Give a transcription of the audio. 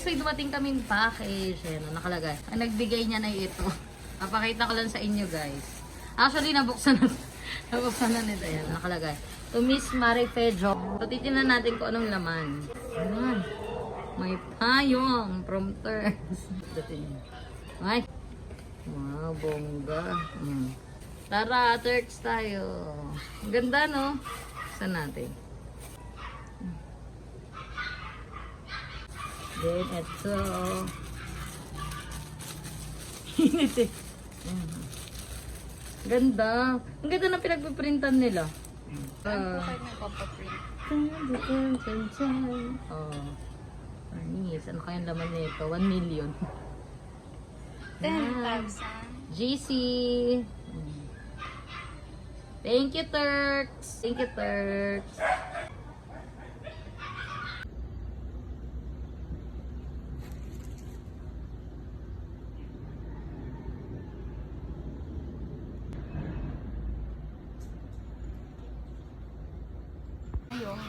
may dumating kaming package. Ayan, nakalagay. Ang nagbigay niya na ito. Papakita ko lang sa inyo, guys. Actually, nabuksan na. Nabuksan na nito. Ayan, nakalagay. To Miss Marifejo. So, titignan natin kung anong laman. Ayan. May payong from Turks. Ay. Wow, bongga. Tara, Turks tayo. Ang ganda, no? Saan natin? Then, ito. Init eh. Ganda. Ang ganda ng pinagpiprintan nila. Ano po kayo nagpapaprint? Oh. Anis. Ano kayang laman nito? 1 million. 10,000. GC. Thank you, Turks. Thank you, Turks. Ayun.